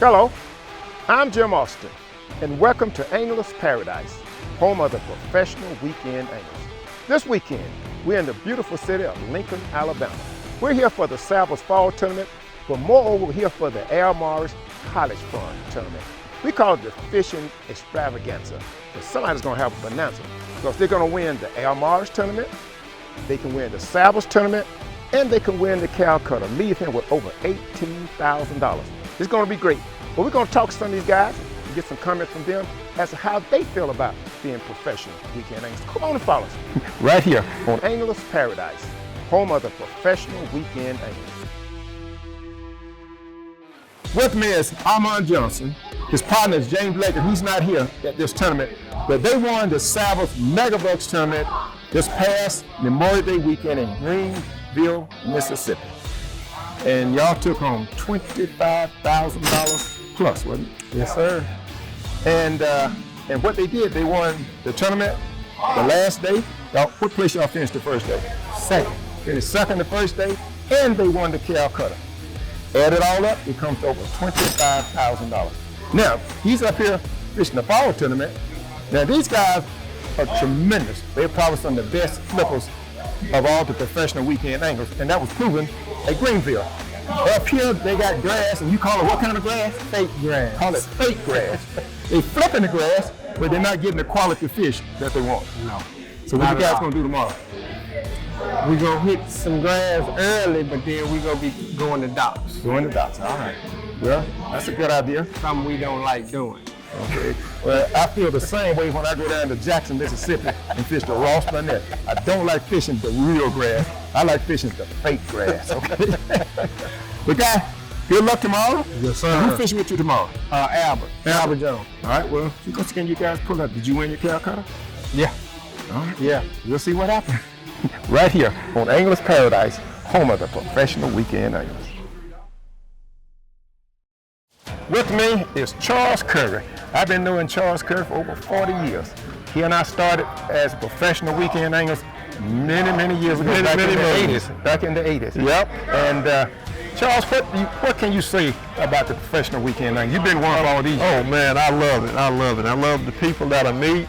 Hello, I'm Jim Austin, and welcome to Angler's Paradise, home of the professional weekend anglers. This weekend, we're in the beautiful city of Lincoln, Alabama. We're here for the SABBA's fall tournament, but moreover, we're here for the Air Mars College Fund tournament. We call it the fishing extravaganza, but somebody's gonna have a bonanza, because they're gonna win the Air Mars tournament, they can win the SABBA's tournament, and they can win the Calcutta, leaving with over $18,000. It's gonna be great. But we're gonna talk to some of these guys and get some comments from them as to how they feel about being professional weekend anglers. Come on and follow us. Right here on Angler's Paradise, home of the professional weekend anglers. With me is Armand Johnson. His partner is James Blake, and he's not here at this tournament, but they won the SABBA's Megabucks tournament this past Memorial Day weekend in Greenville, Mississippi. And y'all took home $25,000 plus, wasn't it? Yes, sir. And what they did, they won the tournament the last day. Y'all, what place y'all finished the first day? Second. Finished second the first day, and they won the Calcutta. Add it all up, it comes to over $25,000. Now, he's up here fishing the fall tournament. Now, these guys are tremendous. They're probably some of the best flippers of all the professional weekend anglers, and that was proven at Greenville. Up here, they got grass, and you call it what kind of grass? Fake grass. Call it fake grass. They flipping the grass, but they're not getting the quality fish that they want. No. So what you guys gonna do tomorrow? We're gonna hit some grass early, but then we're gonna be going to docks. Going to docks, all right. Well, that's a good idea. Something we don't like doing. Okay. Well, I feel the same way when I go down to Jackson, Mississippi and fish the Ross Barnett. I don't like fishing the real grass. I like fishing the fake grass, okay? But guys, good luck tomorrow. Yes, sir. Who's fishing with you tomorrow? Albert Jones. All right, well, once again, you guys pull up. Did you win your Calcutta? Yeah. All right. Yeah. We'll see what happens. Right here on Angler's Paradise, home of the professional weekend anglers. With me is Charles Curry. I've been knowing Charles Curry for over 40 years. He and I started as professional weekend anglers many years ago, back in the 80s. Yep. And Charles, what can you say about the professional weekend angler? You've been one of all these. Oh man, I love it. I love it. I love the people that I meet.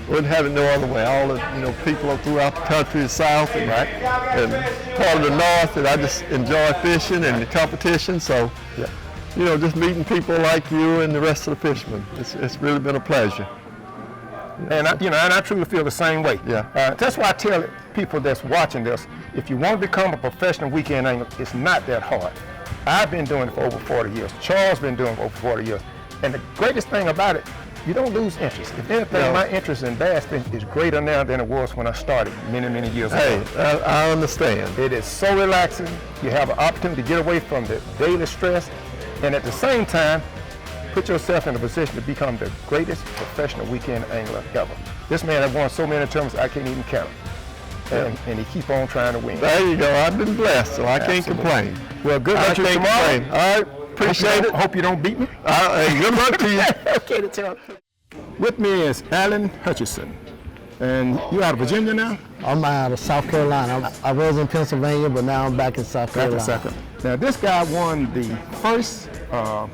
Wouldn't have it no other way. All the people throughout the country, the South, and part of the North, that I just enjoy fishing and the competition. So. Yeah. Just meeting people like you and the rest of the fishermen. It's really been a pleasure. And I truly feel the same way. Yeah. That's why I tell people that's watching this, if you want to become a professional weekend angler, it's not that hard. I've been doing it for over 40 years. Charles been doing it for over 40 years. And the greatest thing about it, you don't lose interest. If anything, my interest in bass fishing is greater now than it was when I started many years ago. Hey, I understand. It is so relaxing. You have an opportunity to get away from the daily stress, and at the same time, put yourself in a position to become the greatest professional weekend angler ever. This man has won so many tournaments I can't even count. And he keep on trying to win. There you go. I've been blessed, so I can't complain. Well, good luck to you tomorrow. All right, appreciate it. Hope you don't beat me. Hey, good luck to you. Okay, to tell. With me is Alan Hutchison. And you out of Virginia now? I'm out of South Carolina. I was in Pennsylvania, but now I'm back in South Carolina. Now, this guy won the first, the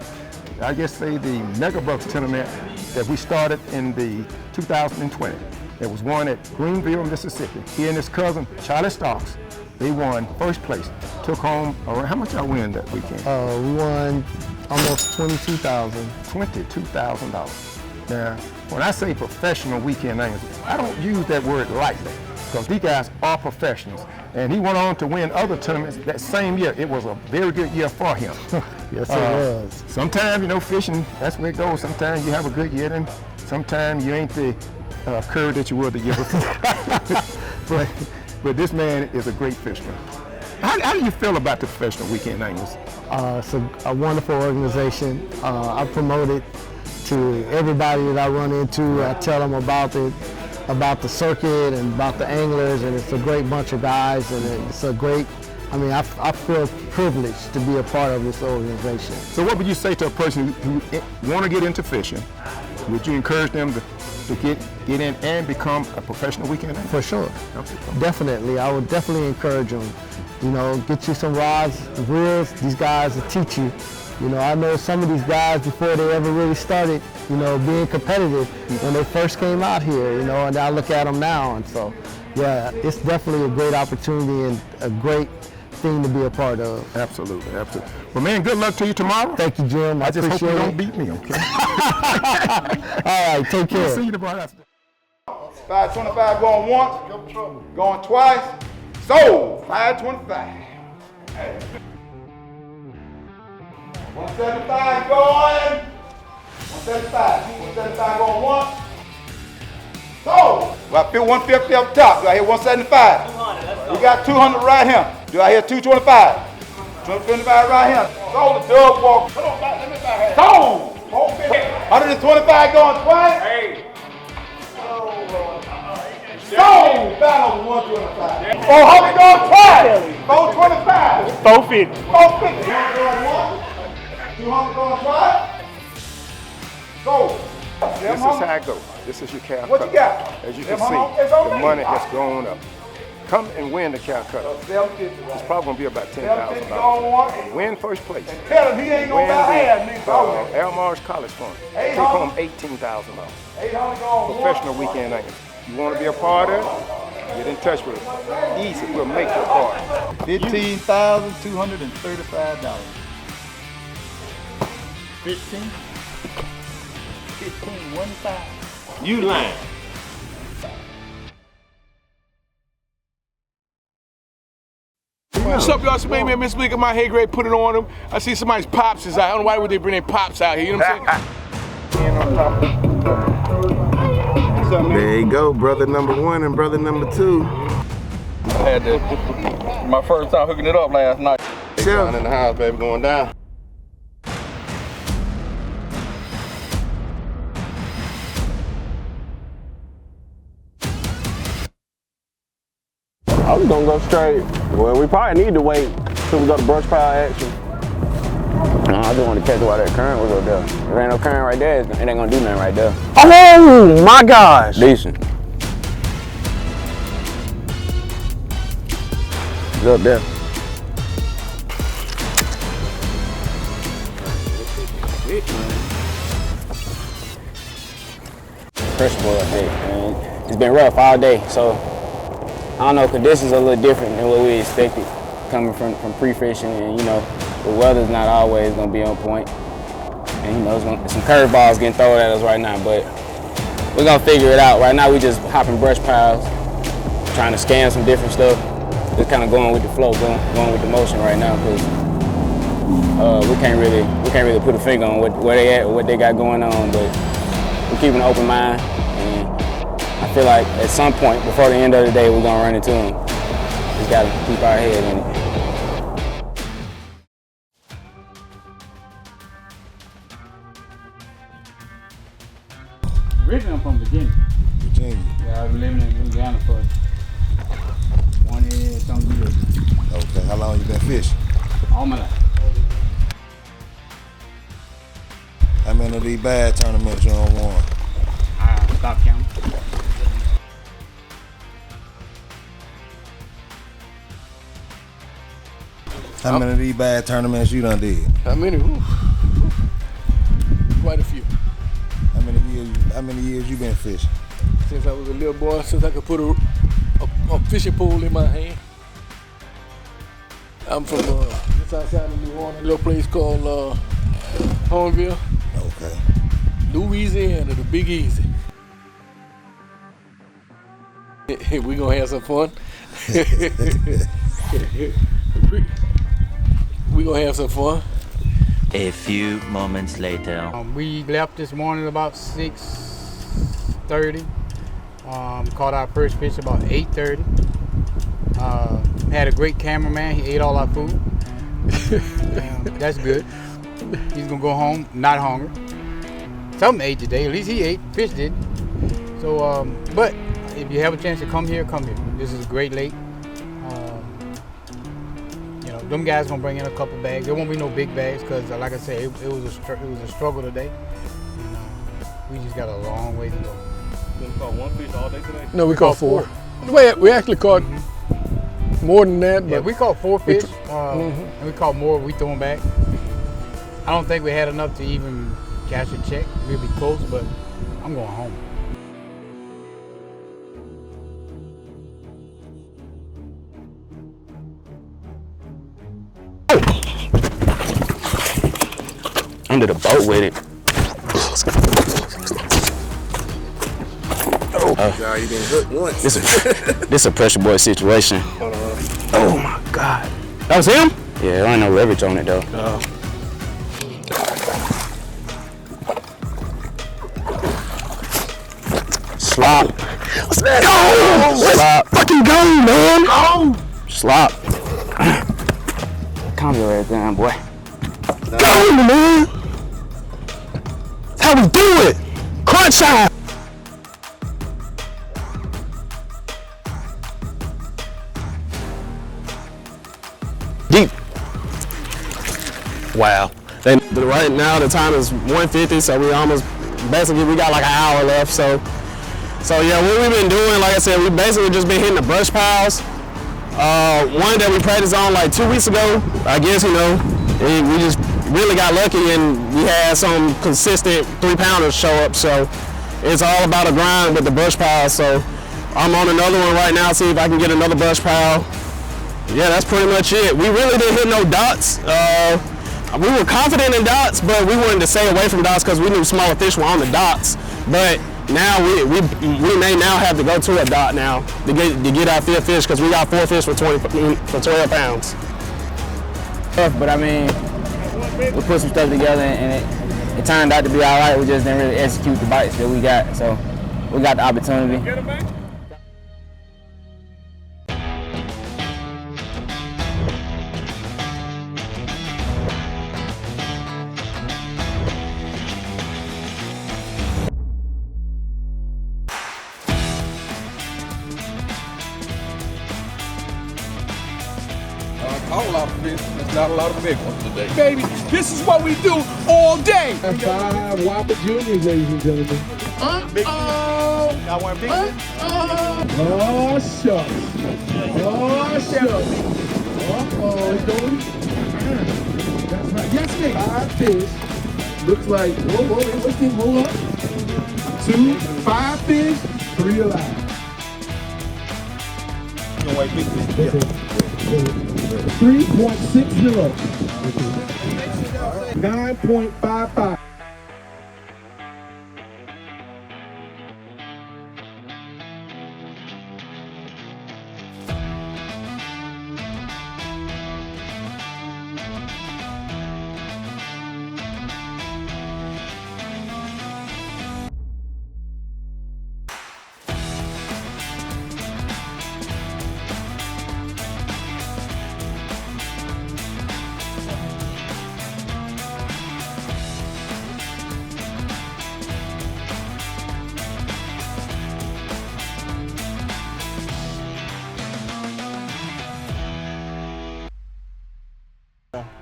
Megabucks tournament that we started in the 2020. It was won at Greenville, Mississippi. He and his cousin, Charlie Starks, they won first place. Took home, how much y'all win that weekend? We won almost $22,000. $22,000. Now, when I say professional weekend anglers, I don't use that word lightly, because these guys are professionals. And he went on to win other tournaments that same year. It was a very good year for him. Yes, it was. Sometimes, fishing, that's where it goes. Sometimes you have a good year, and sometimes you ain't the curve that you were the year before. but this man is a great fisherman. How do you feel about the professional weekend anglers? It's a wonderful organization. I promote it to everybody that I run into. I tell them about the circuit and about the anglers, and it's a great bunch of guys, and it's a great, I feel privileged to be a part of this organization. So what would you say to a person who want to get into fishing? Would you encourage them to get in and become a professional weekend angler? For sure. Okay. Definitely. I would definitely encourage them. Get you some rods, reels. These guys will teach you You know, I know some of these guys before they ever really started, you know, being competitive when they first came out here, you know, and I look at them now, and so, yeah, it's definitely a great opportunity and a great thing to be a part of. Absolutely, absolutely. Well, man, good luck to you tomorrow. Thank you, Jim. I just hope you appreciate don't beat me, okay? All right, take care. See you tomorrow. 525 going once, going twice. Sold. 525. 175 going. 175. 175 going once. Sold. Well, I feel 150 up top. Do I hear 175? We got 200 right here. Do I hear 225? 225 right here. Sold the dog walk. Sold. 125 going twice. Sold. Battle 125. 400 going twice. 425. 450. 450. 200 going twice. Sold. This is how it goes. This is your Calcutta. What you got? As you can Them see, it's on the me. money has gone up. Come and win the Calcutta. 750. It's probably going to be about $750 $10,000. going once. Win first place. Tell him he ain't gonna buy half, nigga. Elmar's College Fund. Take 800. home $18,000. 800 going Professional weekend angles. You want to be a part of it? Get in touch with us. Easy, we'll make you a part. $15,235. 15. 15. You lying. What's up, y'all? It's me, man. Miss Week, my hay grade, put it on them. I see somebody's pops is out. I don't know why would they bring their pops out here, you know what I'm saying? There you go, brother number 1 and brother number 2. I had my first time hooking it up last night. Down In the house, baby, going down. I was gonna go straight. Well, we probably need to wait till we go to brush pile action. No, I just want to catch while that current was up there. If there ain't no current right there, it ain't gonna do nothing right there. Oh my gosh! Decent. It's up there. Pressure boil up there, man. It's been rough all day, so I don't know, conditions are a little different than what we expected coming from pre-fishing, and you know, the weather's not always gonna be on point. And you know, there's some curveballs getting thrown at us right now, but we're gonna figure it out. Right now we just hopping brush piles, trying to scan some different stuff, just kind of going with the flow, going with the motion right now, because we can't really put a finger on where they at or what they got going on, but we're keeping an open mind. I feel like at some point before the end of the day, we're gonna run into them. Just gotta keep our head in it. Originally, I'm from Virginia. Virginia. Yeah, I've been living in Louisiana for 20-something years now. Okay, how long you been fishing? All my life. How many of these bad tournaments you don't won? I stopped counting. How many of these bad tournaments you done did? How many? Quite a few. How many years you been fishing? Since I was a little boy, since I could put a fishing pole in my hand. I'm from just outside of New Orleans, a little place called Hornville, Okay. Louisiana, the Big Easy. We gonna have some fun. We gonna have some fun. A few moments later. We left this morning about 6:30. Caught our first fish about 8:30. Had a great cameraman. He ate all our food. That's good. He's gonna go home not hungry. Something ate today. At least he ate. Fish did. So, but if you have a chance to come here, come here. This is a great lake. You know, them guys gonna bring in a couple bags. There won't be no big bags because, like I said, it was a struggle today. And, we just got a long way to go. You caught one fish all day today? No, we caught 4. We actually caught more than that. Yeah, but we caught 4 fish, and we caught more. We throw them back. I don't think we had enough to even cash a check. We'll be close, but I'm going home. Under the boat with it. Nah, you didn't hook once. This a pressure boy situation. Oh my God. That was him? Yeah, there ain't no leverage on it though. Slop. What's that? Go! Slop. Fucking go, man! Go! Slop. Calm your ass down, boy. Go, man! That's how we do it! Crunch time! Deep. Wow. And right now the time is 1:50, so we got like an hour left. So yeah, what we've been doing, like I said, we basically just been hitting the brush piles. One that we practiced on like 2 weeks ago, I guess, you know, we just really got lucky and we had some consistent 3-pounders show up. So it's all about a grind with the brush piles. So I'm on another one right now, see if I can get another brush pile. Yeah, that's pretty much it. We really didn't hit no dots. We were confident in dots, but we wanted to stay away from dots because we knew smaller fish were on the dots. But now we may now have to go to a dot now to get our 5th fish because we got 4 fish for 12 pounds. But I mean, we put some stuff together and it turned out to be all right. We just didn't really execute the bites that we got. So we got the opportunity. Caught a lot of fish. There's not a lot of big ones today. Baby, this is what we do all day. 5 Whopper Juniors, ladies and gentlemen. Got one big one? Oh, shucks. Oh, shucks. Uh-oh, it's going. That's right. Yes, Nick. 5 fish. Looks like, whoa, let's get, hold up. 2, 5 fish, 3 alive. No way, big fish. 3.60. 9.55.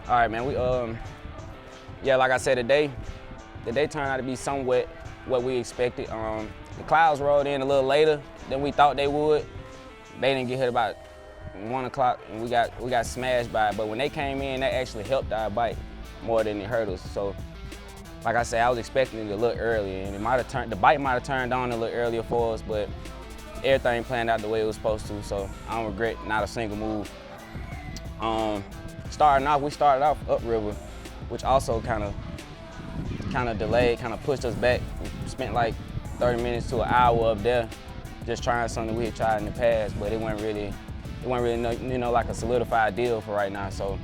All right, man. Yeah, like I said, the day turned out to be somewhat what we expected. The clouds rolled in a little later than we thought they would. They didn't get hit about 1 o'clock, and we got smashed by it. But when they came in, that actually helped our bite more than it hurt us. So, like I said, I was expecting it a little earlier, and the bite might have turned on a little earlier for us, but everything planned out the way it was supposed to. So I don't regret not a single move. We started off upriver, which also kind of delayed, kind of pushed us back. We spent like 30 minutes to an hour up there just trying something we had tried in the past, but it wasn't really like a solidified deal for right now. So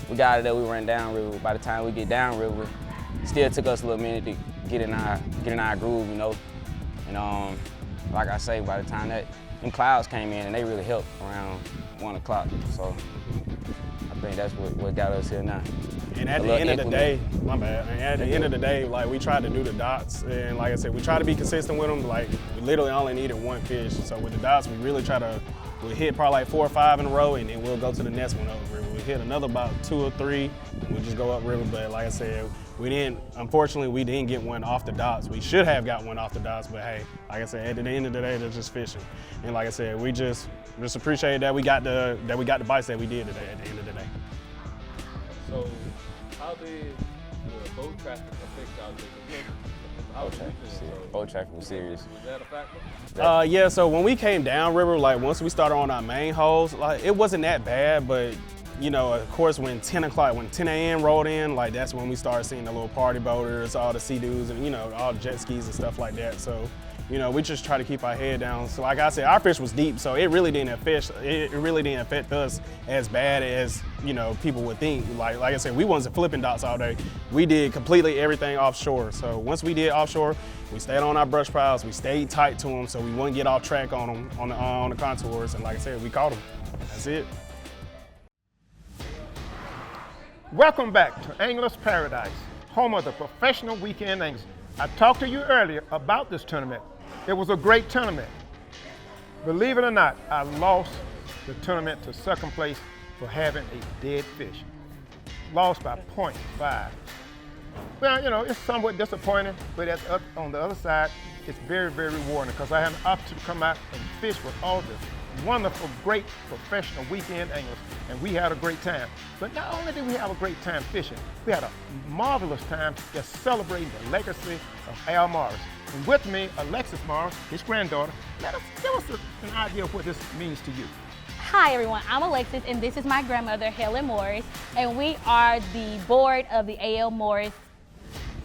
we got it there, we ran downriver. By the time we get downriver, it still took us a little minute to get in our groove, you know. And like I say, by the time them clouds came in, and they really helped around 1 o'clock. So I think that's what got us here now. And at the end of the day, my bad. And at the end of the day, like, we tried to do the dots, and like I said, we tried to be consistent with them. Like, we literally only needed 1 fish. So with the dots, we really we'll hit probably like 4 or 5 in a row, and then we'll go to the next one upriver. We hit another about 2 or 3, and we'll just go upriver. But like I said, unfortunately, we didn't get one off the dots. We should have got one off the dots, but hey, like I said, at the end of the day, they're just fishing. And like I said, we just appreciate that we got the bites that we did today at the end of the day. So how did boat traffic affects our business. Boat traffic was serious. Was that a factor? Yeah, so when we came downriver, like once we started on our main holes, like it wasn't that bad, but you know, of course, when 10 a.m. rolled in, like that's when we started seeing the little party boaters, all the sea-doos, and you know, all jet skis and stuff like that. So, you know, we just try to keep our head down. So, like I said, our fish was deep, so it really didn't affect us as bad as you know people would think. Like I said, we wasn't flipping docks all day. We did completely everything offshore. So once we did offshore, we stayed on our brush piles. We stayed tight to them, so we wouldn't get off track on them on the contours. And like I said, we caught them. That's it. Welcome back to Angler's Paradise, home of the professional weekend anglers. I talked to you earlier about this tournament. It was a great tournament. Believe it or not, I lost the tournament to second place for having a dead fish. Lost by 0.5. Well, you know, it's somewhat disappointing, but on the other side, it's very, very rewarding because I had an opportunity to come out and fish with all the wonderful, great professional weekend anglers, and we had a great time. But not only did we have a great time fishing, we had a marvelous time just celebrating the legacy of Al Morris. And with me, Alexis Morris, his granddaughter. Give us an idea of what this means to you. Hi everyone, I'm Alexis and this is my grandmother, Helen Morris, and we are the board of the A.L. Morris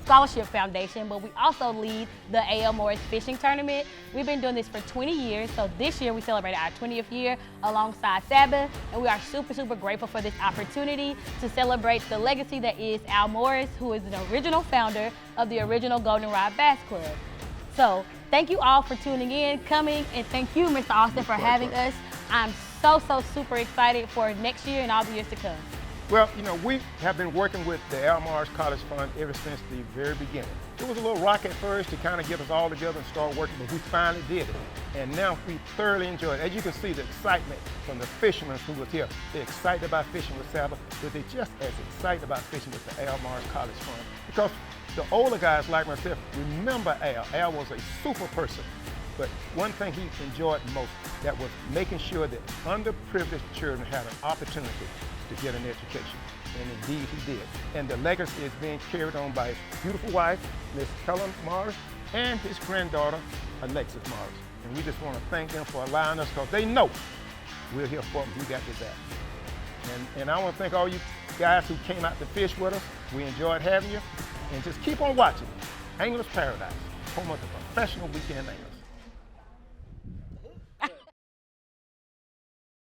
Scholarship Foundation, but we also lead the A.L. Morris Fishing Tournament. We've been doing this for 20 years, so this year we celebrated our 20th year alongside SABBA, and we are super, super grateful for this opportunity to celebrate the legacy that is Al Morris, who is the original founder of the original Goldenrod Bass Club. So thank you all for tuning in, coming, and thank you, Mr. Austin, for having us. I'm so super excited for next year and all the years to come. Well, you know, we have been working with the Al Morris College Fund ever since the very beginning. It was a little rocky at first to kind of get us all together and start working, but we finally did it. And now we thoroughly enjoy it. As you can see, the excitement from the fishermen who was here. They're excited about fishing with SABBA, but they're just as excited about fishing with the Al Morris College Fund. Because the older guys like myself remember Al. Al was a super person. But one thing he enjoyed most, that was making sure that underprivileged children had an opportunity to get an education. And indeed he did. And the legacy is being carried on by his beautiful wife, Miss Helen Morris, and his granddaughter, Alexis Morris. And we just want to thank them for allowing us, because they know we're here for them. We got your back. And I want to thank all you guys who came out to fish with us. We enjoyed having you. And just keep on watching Angler's Paradise, home of the professional weekend angler.